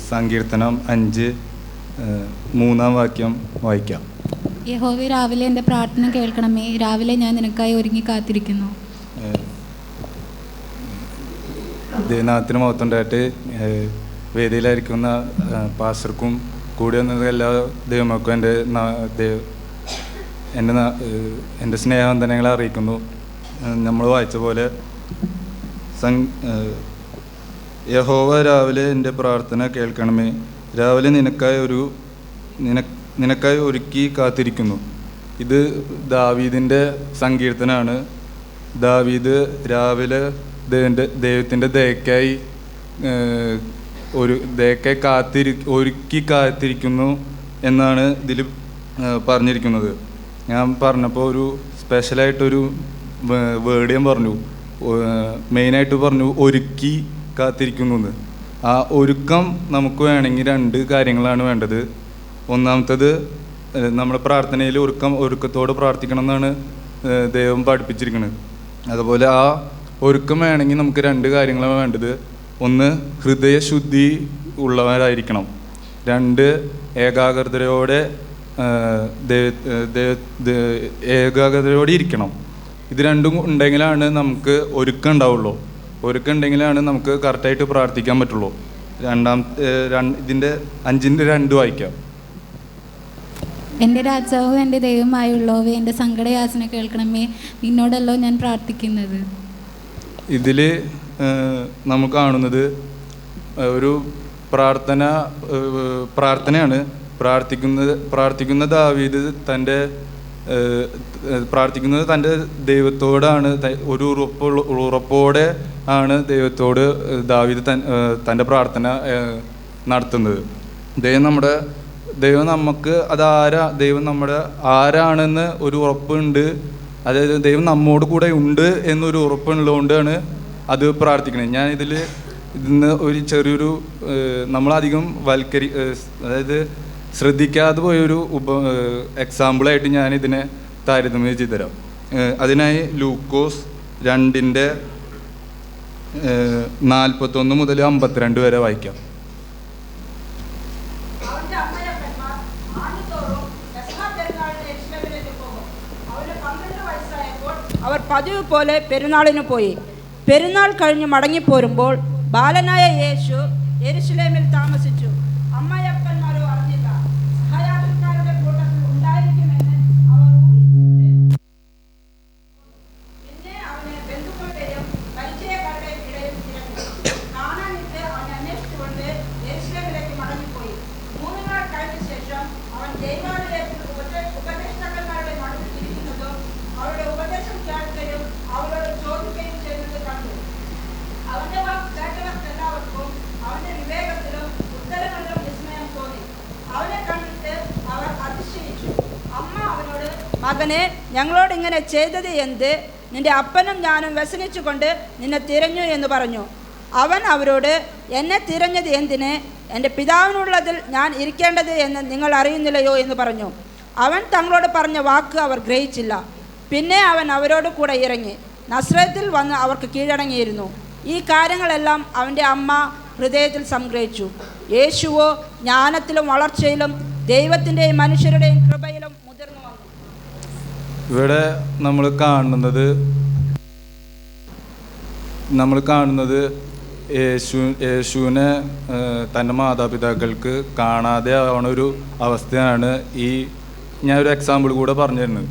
സങ്കീർത്തനം 5 3-ാം വാക്യം വായിക്കാം. യഹോവേ, രാവിലെ എൻ്റെ പ്രാർത്ഥന കേൾക്കണമേ. രാവിലെ ഞാൻ നിനക്കായി ഒരുങ്ങി കാത്തിരിക്കുന്നു. ദൈവനാമത്തിന് മഹത്വമുണ്ടായിട്ട് വേദിയിലായിരിക്കുന്ന പാസ്റ്റർക്കും കൂടി വന്നത് എല്ലാ ദൈവമക്കും എൻ്റെ സ്നേഹവന്ദനങ്ങളെ അറിയിക്കുന്നു. നമ്മൾ വായിച്ച പോലെ യഹോവ, രാവിലെ എൻ്റെ പ്രാർത്ഥന കേൾക്കണമേ. രാവിലെ നിനക്കായി ഒരുക്കി കാത്തിരിക്കുന്നു. ഇത് ദാവീദിൻ്റെ സങ്കീർത്തനമാണ്. ദാവീദ് രാവിലെ ദൈവത്തിൻ്റെ ദയക്കായി ഒരുക്കി കാത്തിരിക്കുന്നു എന്നാണ് ഇതിൽ പറഞ്ഞിരിക്കുന്നത്. ഞാൻ പറഞ്ഞപ്പോൾ ഒരു സ്പെഷ്യലായിട്ടൊരു വേർഡ് ഞാൻ പറഞ്ഞു, മെയിനായിട്ട് പറഞ്ഞു ഒരുക്കി കാത്തിരിക്കുന്നു എന്ന്. ആ ഒരുക്കം നമുക്ക് വേണമെങ്കിൽ 2 കാര്യങ്ങളാണ് വേണ്ടത്. ഒന്നാമത്തത്, നമ്മുടെ പ്രാർത്ഥനയിൽ ഒരുക്കത്തോടെ പ്രാർത്ഥിക്കണം എന്നാണ് ദൈവം പഠിപ്പിച്ചിരിക്കുന്നത്. അതുപോലെ ആ ഒരുക്കം വേണമെങ്കിൽ നമുക്ക് 2 കാര്യങ്ങളാണ് വേണ്ടത്. ഒന്ന്, ഹൃദയശുദ്ധി ഉള്ളവരായിരിക്കണം. 2, ഏകാഗ്രതയോടെ ഇരിക്കണം. ഇത് 2 ഉണ്ടെങ്കിലാണ് നമുക്ക് ഒരുക്കം ഉണ്ടാവുള്ളൂ. ഒരുക്കം ഉണ്ടെങ്കിലാണ് നമുക്ക് കറക്റ്റായിട്ട് പ്രാർത്ഥിക്കാൻ പറ്റുള്ളൂ. ഇതിൻ്റെ 5-ന്റെ 2 വായിക്കാം. എൻ്റെ രാജാവ്, എൻ്റെ ദൈവമായുള്ളവേ, എൻ്റെ സങ്കടയാചന കേൾക്കണമേ. നിന്നോടല്ലോ ഞാൻ പ്രാർത്ഥിക്കുന്നത്. ഇതിൽ നമുക്ക് കാണുന്നത് ഒരു പ്രാർത്ഥനയാണ്. പ്രാർത്ഥിക്കുന്ന ദാവീദ് പ്രാർത്ഥിക്കുന്നത് തൻ്റെ ദൈവത്തോടാണ്. ഒരു ഉറപ്പോടെ ആണ് ദാവീദ് തൻ്റെ പ്രാർത്ഥന നടത്തുന്നത്. ദൈവം നമുക്ക് ദൈവം നമ്മുടെ ആരാണെന്ന് ഒരു ഉറപ്പുണ്ട്. അതായത് ദൈവം നമ്മോട് കൂടെ ഉണ്ട് എന്നൊരു ഉറപ്പുള്ളതുകൊണ്ടാണ് അത് പ്രാർത്ഥിക്കുന്നത്. ഞാൻ ഇതിന്ന് ഒരു ചെറിയൊരു നമ്മളധികം അതായത് ശ്രദ്ധിക്കാതെ പോയൊരു എക്സാമ്പിളായിട്ട് ഞാൻ ഇതിനെ താരതമ്യം ചെയ്തു തരാം. അതിനായി ലൂക്കോസ് 2:41 മുതൽ 52 വരെ വായിക്കാം. അവർ പതിവ് പോലെ പെരുന്നാളിന് പോയി. പെരുന്നാൾ കഴിഞ്ഞ് മടങ്ങിപ്പോരുമ്പോൾ ബാലനായ യേശു യെരുശലേമിൽ താമസിച്ചു. അമ്മയപ്പന്മാരോ അറിഞ്ഞില്ല. സഹയാത്രക്കാരുടെ കൂട്ടത്തിൽ ഉണ്ടായിരിക്കുമെന്ന് അവർ ഊഹിച്ചിട്ട് പിന്നെ അവനെ ബന്ധുക്കളുടെയും പരിചയക്കാരുടെയും ഇടയിൽ തിരഞ്ഞു. കാണാനിട്ട് അവനെ അന്വേഷിച്ചുകൊണ്ട് യെരുശലേമിലേക്ക് മടങ്ങിപ്പോയി. 3 നാൾ കഴിഞ്ഞ ശേഷം അവൻ ദൈവാലയത്തിൽ ഉപദേഷ്ടാക്കന്മാരുടെ നടുവിൽ ഇരിക്കുന്നതും അവരുടെ ഉപദേശം കേൾക്കുകയും അവരോട് ചോദിക്കുകയും ചെയ്യുന്നത് കണ്ടു. അവന്റെ വാക്ക് കേട്ടവർക്ക് എല്ലാവർക്കും അവന്റെ വിവേകത്തിലും ഉത്തരങ്ങളിലും വിസ്മയം തോന്നി. അവനെ കണ്ടിട്ട് അവർ അതിശയിച്ചു. അമ്മ അവനോട്, മകനെ, ഞങ്ങളോട് ഇങ്ങനെ ചെയ്തത് എന്ത്? നിന്റെ അപ്പനും ഞാനും വ്യസനിച്ചുകൊണ്ട് നിന്നെ തിരഞ്ഞു എന്ന് പറഞ്ഞു. അവൻ അവരോട്, എന്നെ തിരഞ്ഞത് എന്തിന്? എൻ്റെ പിതാവിനുള്ളതിൽ ഞാൻ ഇരിക്കേണ്ടത് എന്ന് നിങ്ങൾ അറിയുന്നില്ലയോ എന്ന് പറഞ്ഞു. അവൻ തങ്ങളോട് പറഞ്ഞ വാക്ക് അവർ ഗ്രഹിച്ചില്ല. പിന്നെ അവൻ അവരോട് കൂടെ ഇറങ്ങി നസ്രത്തിൽ വന്ന് അവർക്ക് കീഴടങ്ങിയിരുന്നു. ഈ കാര്യങ്ങളെല്ലാം അവൻ്റെ അമ്മ ഹൃദയത്തിൽ സംഗ്രഹിച്ചു. യേശുവോ ജ്ഞാനത്തിലും വളർച്ചയിലും ദൈവത്തിൻ്റെയും മനുഷ്യരുടെയും കൃപയിലും മുതിർന്നു വന്നു. ഇവിടെ നമ്മൾ കാണുന്നത് യേശുവിനെ തൻ്റെ മാതാപിതാക്കൾക്ക് കാണാതെ ആവണ ഒരു അവസ്ഥയാണ്. ഞാനൊരു എക്സാമ്പിൾ കൂടെ പറഞ്ഞു തരുന്നത്.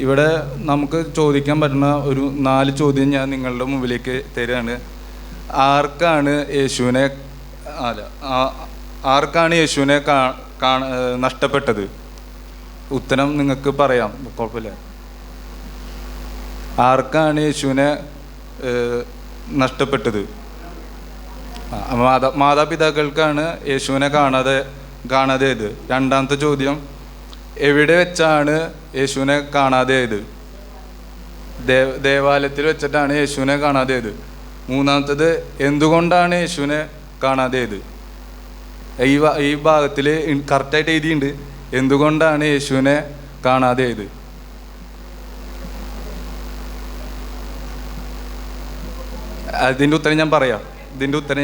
ഇവിടെ നമുക്ക് ചോദിക്കാൻ പറ്റുന്ന ഒരു 4 ചോദ്യം ഞാൻ നിങ്ങളുടെ മുമ്പിലേക്ക് തരികയാണ്. ആർക്കാണ് യേശുവിനെ നഷ്ടപ്പെട്ടത്? ഉത്തരം നിങ്ങൾക്ക് പറയാം, കുഴപ്പമില്ല. ആർക്കാണ് യേശുവിനെ നഷ്ടപ്പെട്ടത്? മാതാപിതാക്കൾക്കാണ് യേശുവിനെ കാണാതെയത്. 2ാമത്തെ ചോദ്യം, എവിടെ വെച്ചാണ് യേശുവിനെ കാണാതെയത്? ദേവാലയത്തിൽ വെച്ചിട്ടാണ് യേശുവിനെ കാണാതെയത്. 3ാമത്തത്, എന്തുകൊണ്ടാണ് യേശുവിനെ കാണാതെയത്? ഈ ഭാഗത്തിൽ കറക്റ്റായിട്ട് എഴുതിയിട്ടുണ്ട്, എന്തുകൊണ്ടാണ് യേശുവിനെ കാണാതെയത്. ഇതിൻ്റെ ഉത്തരം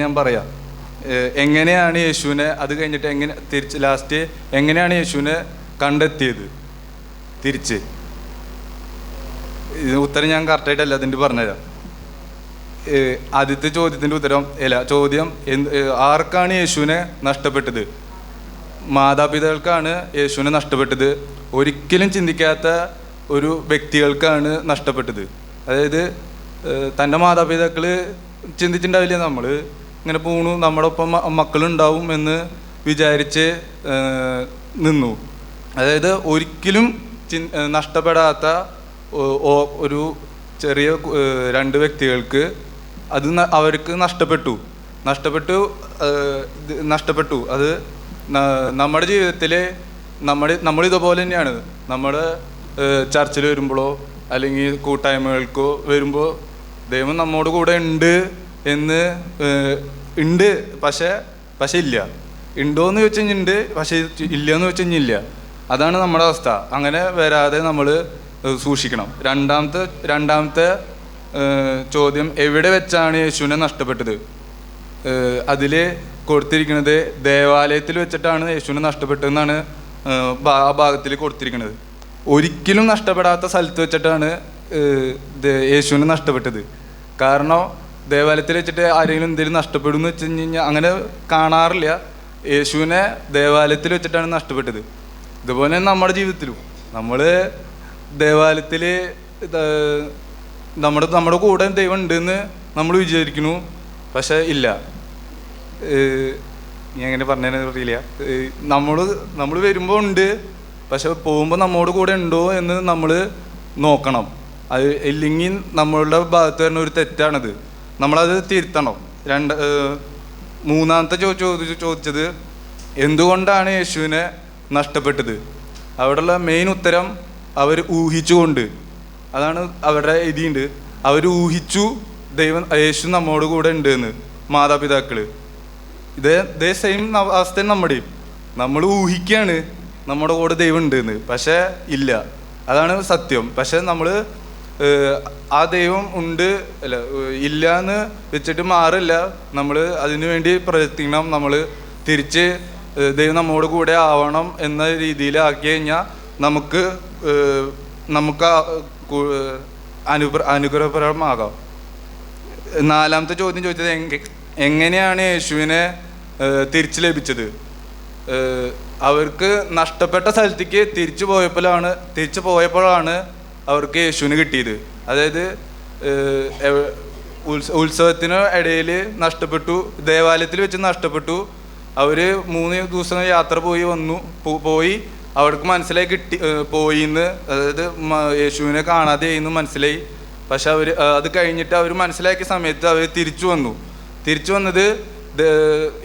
ഞാൻ പറയാം. എങ്ങനെയാണ് യേശുവിനെ, അത് കഴിഞ്ഞിട്ട് എങ്ങനെ തിരിച്ച് ലാസ്റ്റ് എങ്ങനെയാണ് യേശുവിനെ കണ്ടെത്തിയത് തിരിച്ച്? ഇത് ഉത്തരം ഞാൻ കറക്റ്റായിട്ടല്ല അതിൻ്റെ പറഞ്ഞുതരാം. ആദ്യത്തെ ചോദ്യത്തിൻ്റെ ഉത്തരം ചോദ്യം ആർക്കാണ് യേശുവിനെ നഷ്ടപ്പെട്ടത്? മാതാപിതാക്കൾക്കാണ് യേശുവിനെ നഷ്ടപ്പെട്ടത്. ഒരിക്കലും ചിന്തിക്കാത്ത ഒരു വ്യക്തികൾക്കാണ് നഷ്ടപ്പെട്ടത്. അതായത് തൻ്റെ മാതാപിതാക്കൾ ചിന്തിച്ചിട്ടുണ്ടാവില്ല, നമ്മൾ ഇങ്ങനെ പോണു, നമ്മുടെ ഒപ്പം മക്കളുണ്ടാവും എന്ന് വിചാരിച്ച് നിന്നു. അതായത് ഒരിക്കലും നഷ്ടപ്പെടാത്ത ഒരു ചെറിയ 2 വ്യക്തികൾക്ക് അത് അവർക്ക് നഷ്ടപ്പെട്ടു. അത് നമ്മുടെ ജീവിതത്തിൽ നമ്മളിതുപോലെ തന്നെയാണ്. നമ്മുടെ ചർച്ചിൽ വരുമ്പോഴോ അല്ലെങ്കിൽ കൂട്ടായ്മകൾക്കോ വരുമ്പോൾ ദൈവം നമ്മോട് കൂടെ ഉണ്ട് പക്ഷേ ഇല്ല. ഉണ്ടോയെന്ന് ചോദിച്ചു കഴിഞ്ഞാൽ ഉണ്ട്, പക്ഷേ ഇല്ല എന്ന് വെച്ച് കഴിഞ്ഞാൽ ഇല്ല. അതാണ് നമ്മുടെ അവസ്ഥ. അങ്ങനെ വരാതെ നമ്മൾ സൂക്ഷിക്കണം. രണ്ടാമത്തെ ചോദ്യം, എവിടെ വെച്ചാണ് യേശുവിനെ നഷ്ടപ്പെട്ടത്? അതിൽ കൊടുത്തിരിക്കുന്നത് ദേവാലയത്തിൽ വെച്ചിട്ടാണ് യേശുവിനെ നഷ്ടപ്പെട്ടതെന്നാണ് ആ ഭാഗത്തിൽ കൊടുത്തിരിക്കുന്നത്. ഒരിക്കലും നഷ്ടപ്പെടാത്ത സ്ഥലത്ത് വെച്ചിട്ടാണ് യേശുവിനെ നഷ്ടപ്പെട്ടത്. കാരണം ദേവാലയത്തിൽ വെച്ചിട്ട് ആരെങ്കിലും എന്തെങ്കിലും നഷ്ടപ്പെടുമെന്ന് വെച്ച് കഴിഞ്ഞാൽ അങ്ങനെ കാണാറില്ല. യേശുവിനെ ദേവാലയത്തിൽ വെച്ചിട്ടാണ് നഷ്ടപ്പെട്ടത്. ഇതുപോലെ നമ്മുടെ ജീവിതത്തിലും നമ്മൾ ദേവാലയത്തിൽ നമ്മുടെ കൂടെ ദൈവം ഉണ്ടെന്ന് നമ്മൾ വിചാരിക്കുന്നു, പക്ഷെ ഇല്ല. ഞാൻ എങ്ങനെ പറഞ്ഞതെന്ന് അറിയില്ല. നമ്മൾ വരുമ്പോൾ ഉണ്ട്, പക്ഷെ പോകുമ്പോൾ നമ്മോട് കൂടെ ഉണ്ടോ എന്ന് നമ്മൾ നോക്കണം. അത് ഇല്ലെങ്കിൽ നമ്മളുടെ ഭാഗത്ത് വരുന്ന ഒരു തെറ്റാണത്. നമ്മളത് തിരുത്തണം. മൂന്നാമത്തെ ചോദിച്ചത് എന്തുകൊണ്ടാണ് യേശുവിനെ നഷ്ടപ്പെട്ടത്? അവിടെയുള്ള മെയിൻ ഉത്തരം അവർ ഊഹിച്ചുകൊണ്ട്. അതാണ് അവരുടെ ഇതിണ്ട്. അവർ ഊഹിച്ചു യേശു നമ്മോട് കൂടെ ഉണ്ട് എന്ന്. മാതാപിതാക്കൾ ഇതേ സെയിം അവസ്ഥ നമ്മുടെയും. നമ്മൾ ഊഹിക്കുകയാണ് നമ്മുടെ കൂടെ ദൈവം ഉണ്ട് എന്ന്, പക്ഷേ ഇല്ല. അതാണ് സത്യം. പക്ഷെ നമ്മൾ ആ ദൈവം ഉണ്ട് ഇല്ല എന്ന് വെച്ചിട്ട് മാറില്ല. നമ്മൾ അതിനു വേണ്ടി പ്രയത്നിക്കണം. നമ്മൾ തിരിച്ച് ദൈവം നമ്മോട് കൂടെ ആവണം എന്ന രീതിയിലാക്കി കഴിഞ്ഞാൽ നമുക്ക് അനുഗ്രഹപരമാകാം. നാലാമത്തെ ചോദ്യം ചോദിച്ചത് എങ്ങനെയാണ് യേശുവിനെ തിരിച്ചു ലഭിച്ചത്? അവർക്ക് നഷ്ടപ്പെട്ട സ്ഥലത്തേക്ക് തിരിച്ചു പോയപ്പോഴാണ് അവർക്ക് യേശുവിന് കിട്ടിയത്. അതായത് ഉത്സവത്തിന് ഇടയിൽ നഷ്ടപ്പെട്ടു, ദേവാലയത്തിൽ വെച്ച് നഷ്ടപ്പെട്ടു. അവർ 3 ദിവസം യാത്ര പോയി അവർക്ക് മനസ്സിലായി പോയിന്ന്, അതായത് യേശുവിനെ കാണാതെ എന്ന് മനസ്സിലായി. പക്ഷെ അത് കഴിഞ്ഞിട്ട് അവർ മനസ്സിലാക്കിയ സമയത്ത് അവർ തിരിച്ചു വന്നത്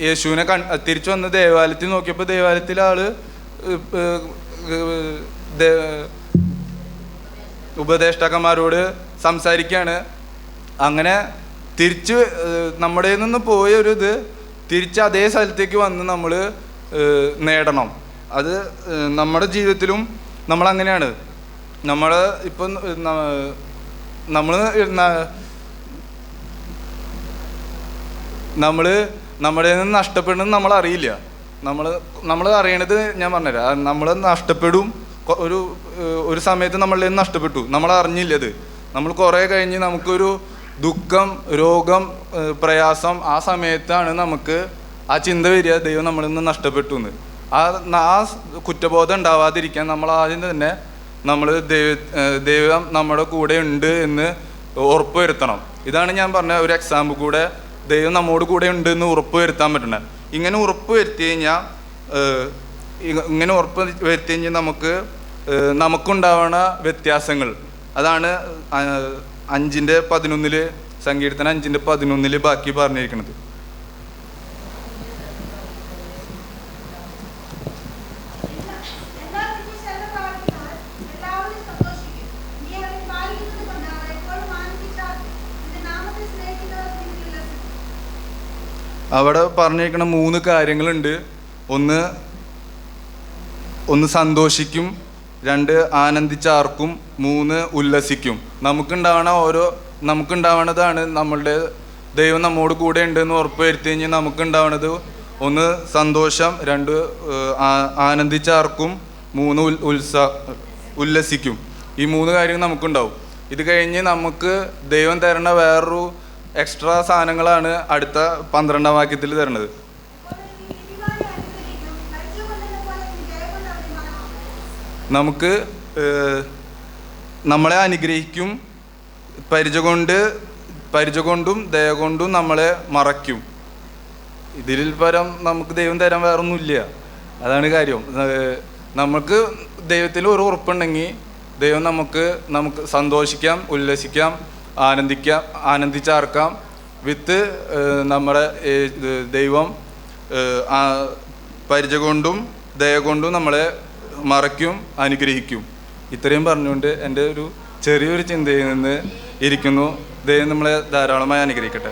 യേശുവിനെ തിരിച്ചു വന്ന് ദേവാലയത്തിൽ നോക്കിയപ്പോൾ ദേവാലയത്തിലെ ആള് ഉപദേഷ്ടാക്കന്മാരോട് സംസാരിക്കുകയാണ്. അങ്ങനെ തിരിച്ച് നമ്മുടെ നിന്ന് പോയ ഒരു ഇത് തിരിച്ച് അതേ സ്ഥലത്തേക്ക് വന്ന് നമ്മൾ നേടണം. അത് നമ്മുടെ ജീവിതത്തിലും നമ്മളങ്ങനെയാണ്. ഇപ്പം നമ്മുടെ നിന്ന് നഷ്ടപ്പെടുന്നത് നമ്മളറിയില്ല. നമ്മൾ അറിയണത് ഞാൻ പറഞ്ഞുതരാം. നമ്മൾ നഷ്ടപ്പെടും. ഒരു സമയത്ത് നമ്മളിൽ നിന്ന് നഷ്ടപ്പെട്ടു, നമ്മൾ അറിഞ്ഞില്ലത്. നമ്മൾ കുറേ കഴിഞ്ഞ് നമുക്കൊരു ദുഃഖം, രോഗം, പ്രയാസം, ആ സമയത്താണ് നമുക്ക് ആ ചിന്ത വരിക, ദൈവം നമ്മളിൽ നിന്ന് നഷ്ടപ്പെട്ടു എന്ന്. ആ കുറ്റബോധം ഉണ്ടാവാതിരിക്കാൻ നമ്മൾ ആദ്യം തന്നെ ദൈവം നമ്മുടെ കൂടെ ഉണ്ട് എന്ന് ഉറപ്പ് വരുത്തണം. ഇതാണ് ഞാൻ പറഞ്ഞ ഒരു എക്സാമ്പിൾ കൂടെ ദൈവം നമ്മോട് കൂടെ ഉണ്ട് എന്ന് ഉറപ്പ് വരുത്താൻ പറ്റണേ. ഇങ്ങനെ ഉറപ്പ് വരുത്തി കഴിഞ്ഞാൽ നമുക്കുണ്ടാവുന്ന വ്യത്യാസങ്ങൾ അതാണ് 5:11 സങ്കീർത്തനം 5:11 ബാക്കി പറഞ്ഞിരിക്കുന്നത്. അവിടെ പറഞ്ഞിരിക്കുന്ന 3 കാര്യങ്ങളുണ്ട്. ഒന്ന് സന്തോഷിക്കും, 2 ആനന്ദിച്ചാർക്കും, 3 ഉല്ലസിക്കും. നമുക്കുണ്ടാവണതാണ് നമ്മളുടെ ദൈവം നമ്മോട് കൂടെ ഉണ്ടെന്ന് ഉറപ്പ് വരുത്തി കഴിഞ്ഞാൽ നമുക്കുണ്ടാവുന്നത് 1 സന്തോഷം, 2 ആനന്ദിച്ചാർക്കും, 3 ഉല്ലസിക്കും. ഈ 3 കാര്യങ്ങൾ നമുക്കുണ്ടാവും. ഇത് കഴിഞ്ഞ് നമുക്ക് ദൈവം തരുന്ന വേറൊരു എക്സ്ട്രാ സാധനങ്ങളാണ് അടുത്ത 12-ാം വാക്യത്തിൽ തരുന്നത്. നമുക്ക് നമ്മളെ അനുഗ്രഹിക്കും, പരിച കൊണ്ടും ദയ കൊണ്ടും നമ്മളെ മറയ്ക്കും. ഇതിൽ പരം നമുക്ക് ദൈവം തരാൻ വേറൊന്നുമില്ല. അതാണ് കാര്യം. നമുക്ക് ദൈവത്തിൽ ഒരു ഉറപ്പുണ്ടെങ്കിൽ ദൈവം നമുക്ക് സന്തോഷിക്കാം, ഉല്ലസിക്കാം, ആനന്ദിച്ചാർക്കാം. വിത്ത് നമ്മുടെ ദൈവം പരിച കൊണ്ടും ദയ കൊണ്ടും നമ്മളെ മറയ്ക്കും, അനുഗ്രഹിക്കും. ഇത്രയും പറഞ്ഞുകൊണ്ട് എൻ്റെ ഒരു ചെറിയൊരു ചിന്തയിൽ നിന്ന് ഇരിക്കുന്നു. ദൈവം നമ്മളെ ധാരാളമായി അനുഗ്രഹിക്കട്ടെ.